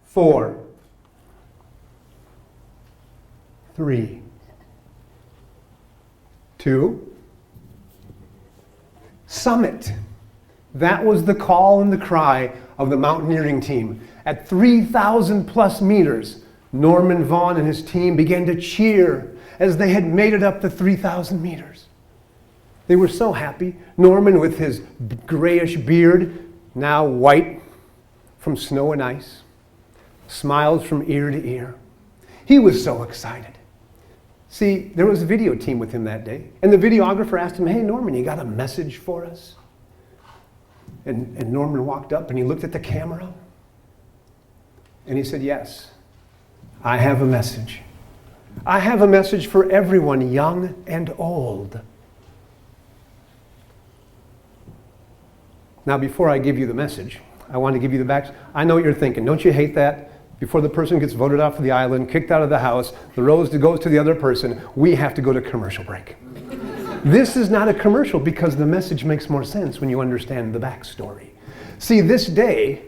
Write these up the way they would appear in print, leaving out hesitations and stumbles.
Four, 3, 2, summit. That was the call and the cry of the mountaineering team. At 3,000 plus meters, Norman Vaughn and his team began to cheer as they had made it up the 3,000 meters. They were so happy. Norman, with his grayish beard, now white from snow and ice, smiles from ear to ear. He was so excited. See, there was a video team with him that day, and the videographer asked him, "Hey, Norman, you got a message for us?" And Norman walked up and he looked at the camera, and he said, "Yes, I have a message. I have a message for everyone, young and old." Now, before I give you the message, I want to give you the back. I know what you're thinking. Don't you hate that? Before the person gets voted off of the island, kicked out of the house, the rose goes to the other person, we have to go to commercial break. This is not a commercial because the message makes more sense when you understand the backstory. See, this day,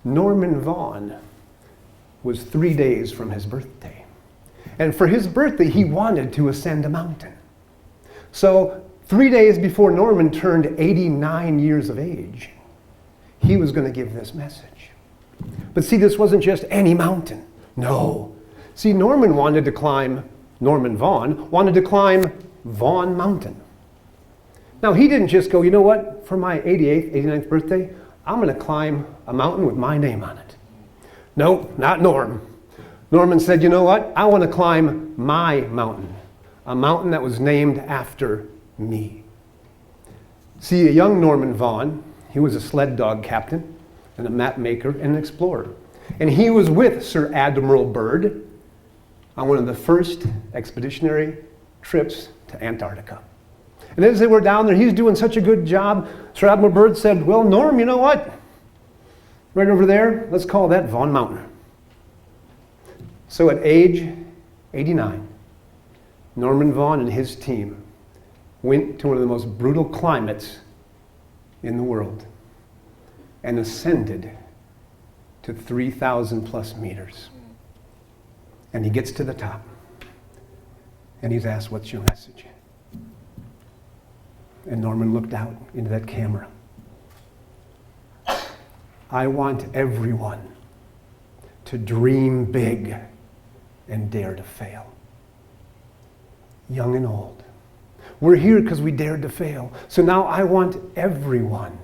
Norman Vaughn was 3 days from his birthday. And for his birthday, he wanted to ascend a mountain. So 3 days before Norman turned 89 years of age, he was going to give this message. But see, this wasn't just any mountain. No. See, Norman Vaughn wanted to climb Vaughn Mountain. Now, he didn't just go, you know what, for my 88th, 89th birthday, I'm going to climb a mountain with my name on it. No, not Norm. Norman said, you know what, I want to climb my mountain, a mountain that was named after me. See, a young Norman Vaughn, he was a sled dog captain, and a map maker and an explorer. And he was with Sir Admiral Byrd on one of the first expeditionary trips to Antarctica. And as they were down there, he's doing such a good job, Sir Admiral Byrd said, well, Norm, you know what? Right over there, let's call that Vaughn Mountain. So at age 89, Norman Vaughn and his team went to one of the most brutal climates in the world and ascended to 3,000 plus meters. And he gets to the top, and he's asked, what's your message? And Norman looked out into that camera. I want everyone to dream big and dare to fail. Young and old. We're here because we dared to fail. So now I want everyone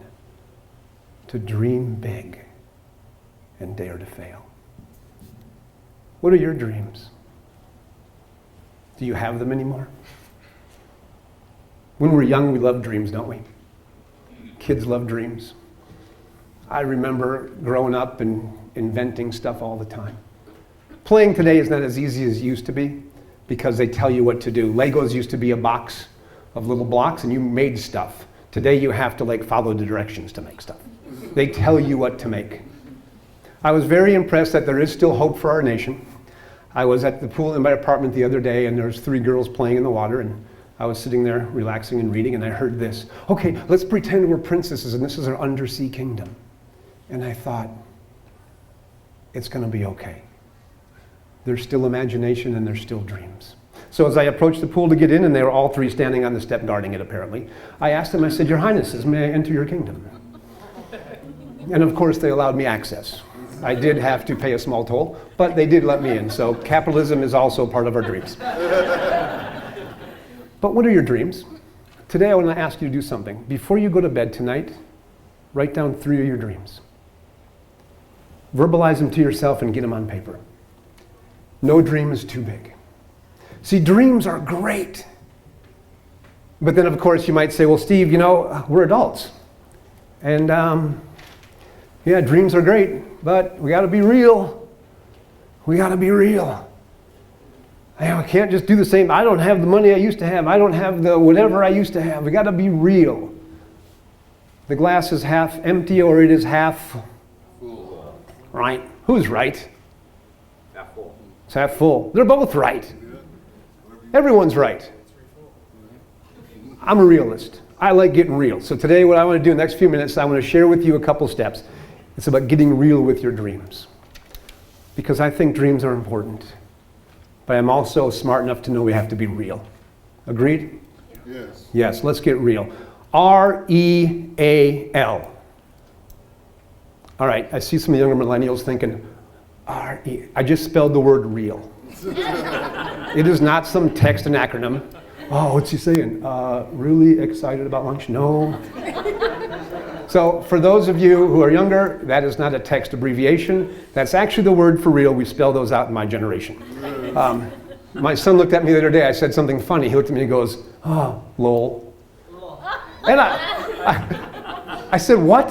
to dream big and dare to fail. What are your dreams? Do you have them anymore? When we're young, we love dreams, don't we? Kids love dreams. I remember growing up and inventing stuff all the time. Playing today is not as easy as it used to be because they tell you what to do. Legos used to be a box of little blocks and you made stuff. Today you have to follow the directions to make stuff. They tell you what to make. I was very impressed that there is still hope for our nation. I was at the pool in my apartment the other day and there's 3 girls playing in the water and I was sitting there relaxing and reading and I heard this. Okay, let's pretend we're princesses and this is our undersea kingdom. And I thought, it's going to be okay. There's still imagination and there's still dreams. So as I approached the pool to get in, and they were all 3 standing on the step guarding it apparently, I asked them, I said, Your Highnesses, may I enter your kingdom? And of course they allowed me access. I did have to pay a small toll, but they did let me in. So capitalism is also part of our dreams. But what are your dreams? Today I want to ask you to do something. Before you go to bed tonight, write down 3 of your dreams. Verbalize them to yourself and get them on paper. No dream is too big. See, dreams are great. But then, of course, you might say, well, Steve, we're adults. And, yeah, dreams are great, but we got to be real. We got to be real. I can't just do the same. I don't have the money I used to have. I don't have the whatever I used to have. We got to be real. The glass is half empty or it is half full. Right? Who's right? Half full. It's half full. They're both right. Everyone's right. I'm a realist. I like getting real. So today what I want to do in the next few minutes, I want to share with you a couple steps. It's about getting real with your dreams. Because I think dreams are important. But I'm also smart enough to know we have to be real. Agreed? Yes. Yes, let's get real. R-E-A-L. All right, I see some younger millennials thinking, R-E. I just spelled the word real. It is not some text and acronym. Oh, what's he saying? Really excited about lunch? No. So for those of you who are younger, that is not a text abbreviation. That's actually the word for real. We spell those out in my generation. My son looked at me the other day. I said something funny. He looked at me and goes, oh, lol. And I said, what?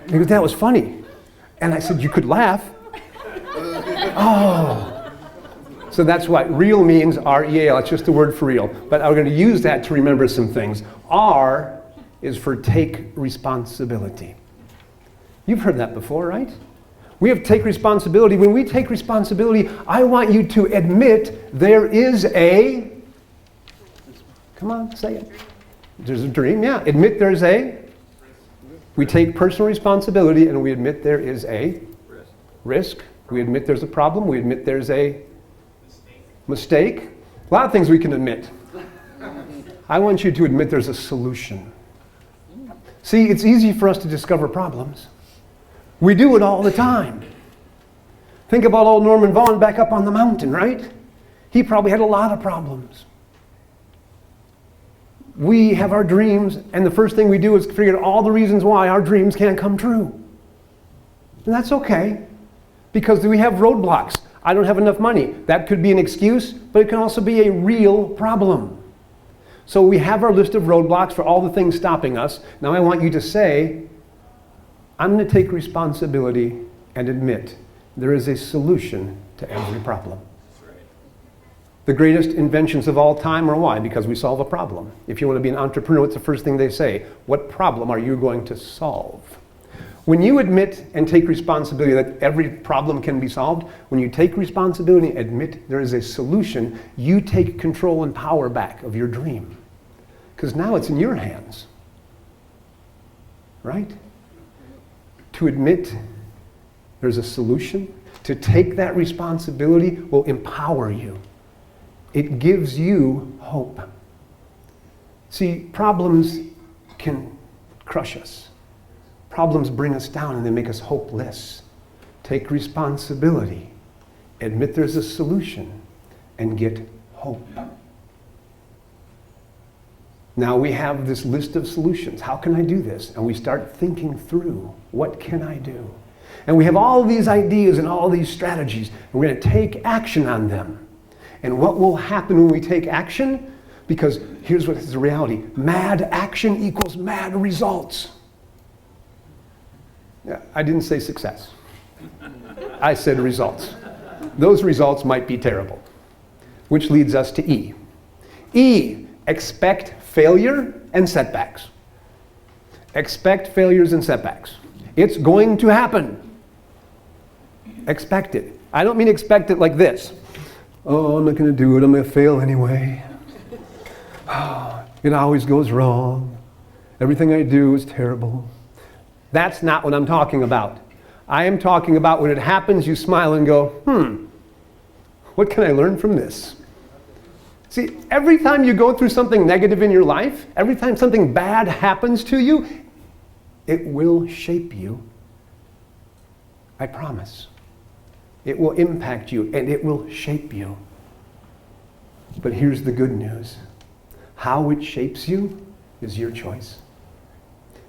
He goes, that was funny. And I said, you could laugh. Oh. So that's what real means, R-E-A-L. It's just the word for real. But I'm going to use that to remember some things. R is for take responsibility. You've heard that before, right? We have to take responsibility. When we take responsibility, I want you to admit there is a, come on, say it. There's a dream, yeah. Admit there's a, we take personal responsibility and we admit there is a risk. We admit there's a problem. We admit there's a mistake. A lot of things we can admit. I want you to admit there's a solution. See, it's easy for us to discover problems. We do it all the time. Think about old Norman Vaughan back up on the mountain, right? He probably had a lot of problems. We have our dreams, and the first thing we do is figure out all the reasons why our dreams can't come true. And that's okay, because we have roadblocks. I don't have enough money. That could be an excuse, but it can also be a real problem. So we have our list of roadblocks for all the things stopping us. Now I want you to say, I'm going to take responsibility and admit there is a solution to every problem. The greatest inventions of all time are why? Because we solve a problem. If you want to be an entrepreneur, what's the first thing they say? What problem are you going to solve? When you admit and take responsibility that every problem can be solved, when you take responsibility and admit there is a solution, you take control and power back of your dream. Because now it's in your hands. Right? To admit there's a solution, to take that responsibility will empower you. It gives you hope. See, problems can crush us. Problems bring us down and they make us hopeless. Take responsibility, admit there's a solution, and get hope. Now we have this list of solutions. How can I do this? And we start thinking through, what can I do? And we have all these ideas and all these strategies, and we're going to take action on them. And what will happen when we take action? Because here's what is the reality. Mad action equals mad results. Yeah, I didn't say success. I said results. Those results might be terrible. Which leads us to E. E, expect failure and setbacks. Expect failures and setbacks. It's going to happen. Expect it. I don't mean expect it like this. Oh, I'm not going to do it. I'm going to fail anyway. Oh, it always goes wrong. Everything I do is terrible. That's not what I'm talking about. I am talking about when it happens, you smile and go, what can I learn from this? See, every time you go through something negative in your life, every time something bad happens to you, it will shape you. I promise. It will impact you and it will shape you. But here's the good news. How it shapes you is your choice.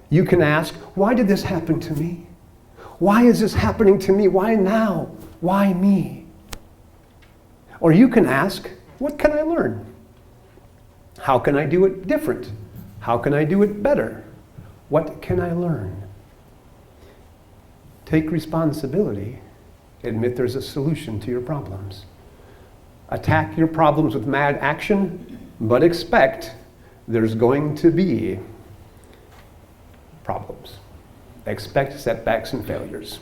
You can ask, why did this happen to me? Why is this happening to me? Why now? Why me? Or you can ask, what can I learn? How can I do it different? How can I do it better? What can I learn? Take responsibility. Admit there's a solution to your problems. Attack your problems with mad action, but expect there's going to be problems. Expect setbacks and failures.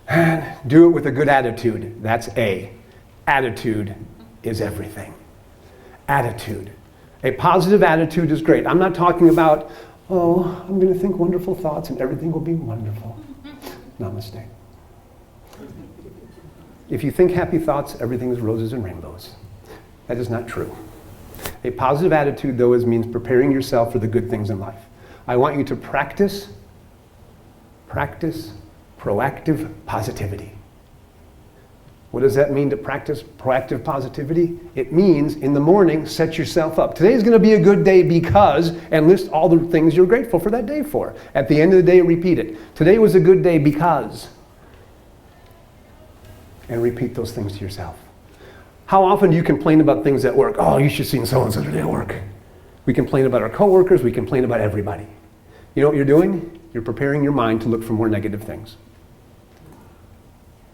And do it with a good attitude. That's A. Attitude is everything. attitude. A positive attitude is great. I'm not talking about, oh, I'm going to think wonderful thoughts and everything will be wonderful. Namaste. If you think happy thoughts, everything is roses and rainbows. That is not true. A positive attitude, though, means preparing yourself for the good things in life. I want you to practice proactive positivity. What does that mean to practice proactive positivity? It means in the morning, set yourself up. Today's going to be a good day because, and list all the things you're grateful for that day for. At the end of the day, repeat it. Today was a good day because, and repeat those things to yourself. How often do you complain about things at work? Oh, you should have seen so-and-so today at work. We complain about our coworkers, we complain about everybody. You know what you're doing? You're preparing your mind to look for more negative things.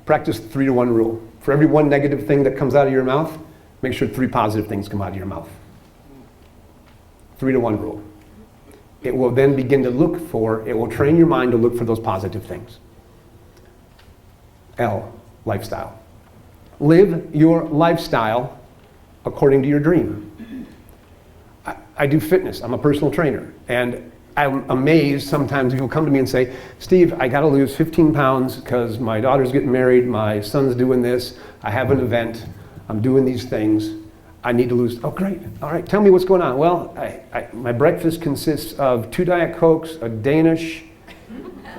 Practice the 3-to-1 rule. For every one negative thing that comes out of your mouth, make sure 3 positive things come out of your mouth. 3-to-1 rule. It will then begin to it will train your mind to look for those positive things. L, lifestyle. Live your lifestyle according to your dream. I do fitness. I'm a personal trainer. And I'm amazed sometimes people come to me and say, Steve, I got to lose 15 pounds because my daughter's getting married, my son's doing this, I have an event, I'm doing these things, I need to lose. Oh, great. All right, tell me what's going on. Well, my breakfast consists of 2 Diet Cokes, a Danish,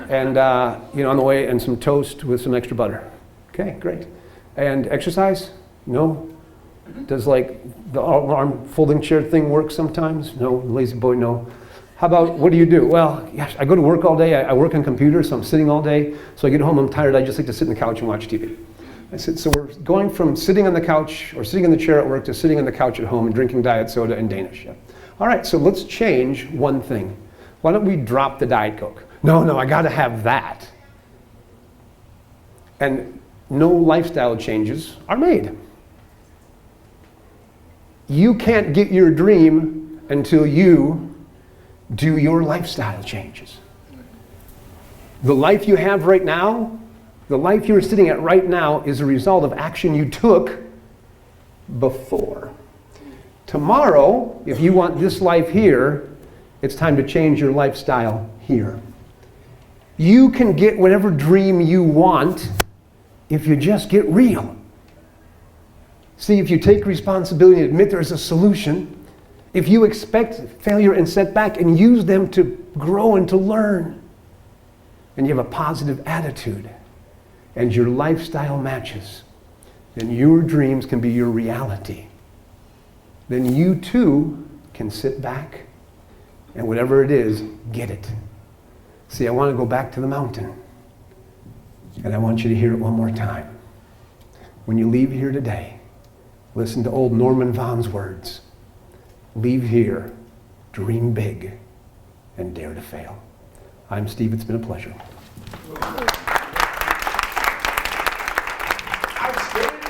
and on the way, and some toast with some extra butter. Okay, great. And exercise? No. Does the arm folding chair thing work sometimes? No. Lazy boy, no. How about, what do you do? Well, gosh, I go to work all day. I work on computers, so I'm sitting all day. So I get home, I'm tired. I just like to sit on the couch and watch TV. I said, so we're going from sitting on the couch or sitting in the chair at work to sitting on the couch at home and drinking diet soda and Danish. Yeah. All right, so let's change one thing. Why don't we drop the Diet Coke? No, I got to have that. And no lifestyle changes are made. You can't get your dream until you do your lifestyle changes. The life you have right now, the life you're sitting at right now is a result of action you took before. Tomorrow, if you want this life here, it's time to change your lifestyle here. You can get whatever dream you want if you just get real. See, if you take responsibility and admit there's a solution, if you expect failure and setback and use them to grow and to learn, and you have a positive attitude, and your lifestyle matches, then your dreams can be your reality. Then you too can sit back and whatever it is, get it. See, I want to go back to the mountain, and I want you to hear it one more time. When you leave here today, listen to old Norman Vaughn's words. Leave here, dream big, and dare to fail. I'm Steve. It's been a pleasure. Outstanding.